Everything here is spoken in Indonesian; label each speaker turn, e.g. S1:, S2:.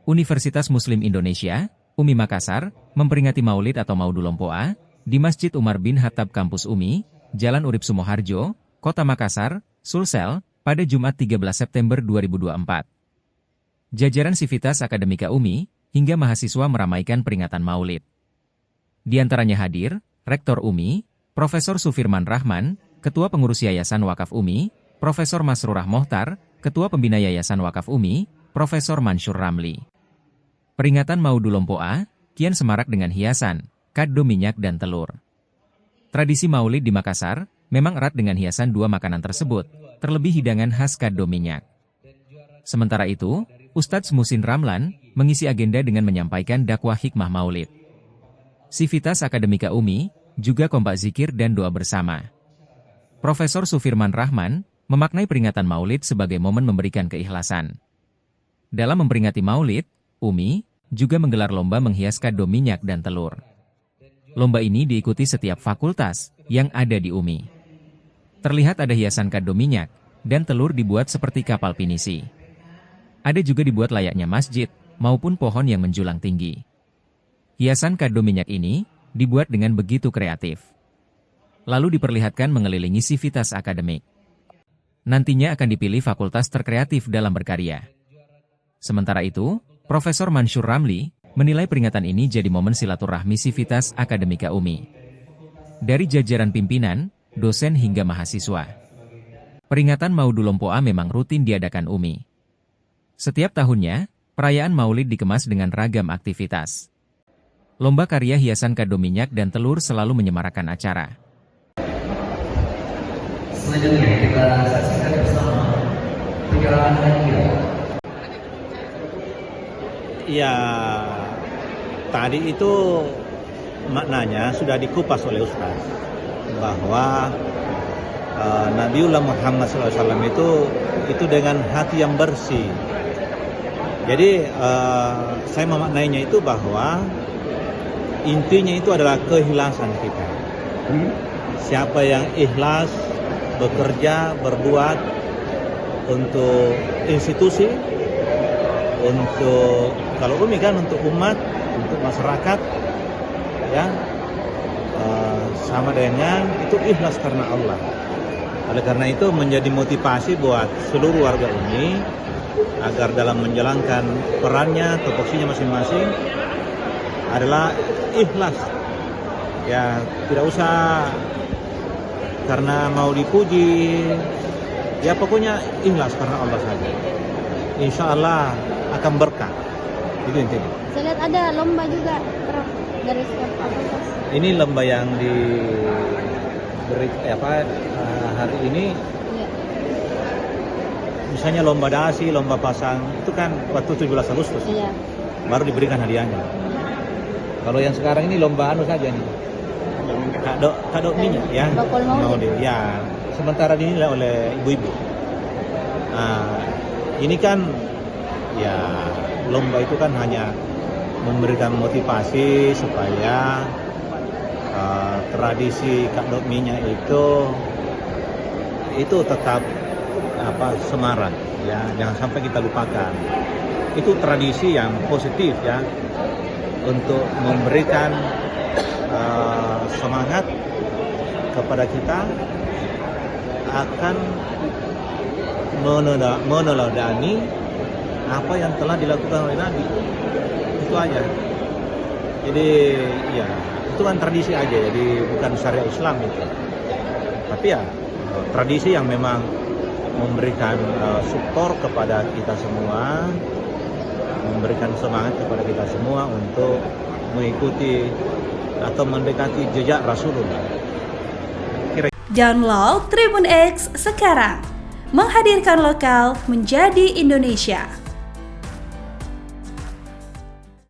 S1: Universitas Muslim Indonesia, UMI Makassar, memperingati Maulid atau Maudulompoa di Masjid Umar bin Khattab Kampus UMI, Jalan Urip Sumoharjo, Kota Makassar, Sulsel, pada Jumat 13 September 2024. Jajaran Sivitas Akademika UMI, hingga mahasiswa meramaikan peringatan Maulid. Di antaranya hadir, Rektor UMI, Profesor Sufirman Rahman, Ketua Pengurus Yayasan Wakaf UMI, Profesor Masrurah Mohtar, Ketua Pembina Yayasan Wakaf UMI, Profesor Mansur Ramli. Peringatan Maudulompoa kian semarak dengan hiasan, kado minyak dan telur. Tradisi Maulid di Makassar memang erat dengan hiasan dua makanan tersebut, terlebih hidangan khas kado minyak. Sementara itu, Ustadz Musin Ramlan mengisi agenda dengan menyampaikan dakwah hikmah Maulid. Sivitas Akademika UMI juga kompak zikir dan doa bersama. Profesor Sufirman Rahman memaknai peringatan Maulid sebagai momen memberikan keikhlasan. Dalam memperingati Maulid, UMI juga menggelar lomba menghias kado minyak dan telur. Lomba ini diikuti setiap fakultas yang ada di UMI. Terlihat ada hiasan kado minyak, dan telur dibuat seperti kapal pinisi. Ada juga dibuat layaknya masjid, maupun pohon yang menjulang tinggi. Hiasan kado minyak ini dibuat dengan begitu kreatif. Lalu diperlihatkan mengelilingi Sivitas Akademik. Nantinya akan dipilih fakultas terkreatif dalam berkarya. Sementara itu, Profesor Mansur Ramli menilai peringatan ini jadi momen silaturahmi Sivitas Akademika UMI. Dari jajaran pimpinan, dosen hingga mahasiswa. Peringatan Maudulompoa memang rutin diadakan UMI. Setiap tahunnya, perayaan Maulid dikemas dengan ragam aktivitas. Lomba karya hiasan kado minyak dan telur selalu menyemarakan acara.
S2: Selanjutnya kita saksikan bersama pergerakan hadiah.
S3: Ya, tadi itu maknanya sudah dikupas oleh Ustaz bahwa Nabiullah Muhammad SAW itu dengan hati yang bersih. Jadi saya memaknainya itu bahwa intinya itu adalah keikhlasan kita. Siapa yang ikhlas bekerja, berbuat untuk institusi, untuk kalau UMI kan untuk umat, untuk masyarakat, ya sama dengan itu ikhlas karena Allah. Oleh karena itu menjadi motivasi buat seluruh warga UMI agar dalam menjalankan perannya, tupoksinya masing-masing adalah ikhlas. Ya tidak usah karena mau dipuji, ya pokoknya ikhlas karena Allah saja. Insya Allah akan berkah. Itu intinya.
S4: Saya lihat ada lomba juga, Prof, dari setiap fakultas.
S3: Ini lomba yang diberi hari ini.
S4: Ya.
S3: Misalnya lomba dasi, lomba pasang, itu kan waktu 17 Agustus.
S4: Iya.
S3: Baru diberikan hadiahnya. Kalau yang sekarang ini lomba anu saja nih. Kado minyak ya.
S4: Bakul Maulid.
S3: Ya, sementara dinilai oleh ibu-ibu. Nah, ini kan ya lomba itu kan hanya memberikan motivasi supaya tradisi kado minyak itu tetap semarak ya, jangan sampai kita lupakan. Itu tradisi yang positif ya untuk memberikan semangat kepada kita akan meneladani apa yang telah dilakukan oleh Nabi. Itu aja. Jadi ya itu kan tradisi aja, jadi bukan syariat Islam itu. Tapi ya tradisi yang memang memberikan support kepada kita semua, memberikan semangat kepada kita semua untuk mengikuti atau mendekati jejak Rasulullah.
S5: Download Tribun X sekarang, menghadirkan lokal menjadi Indonesia.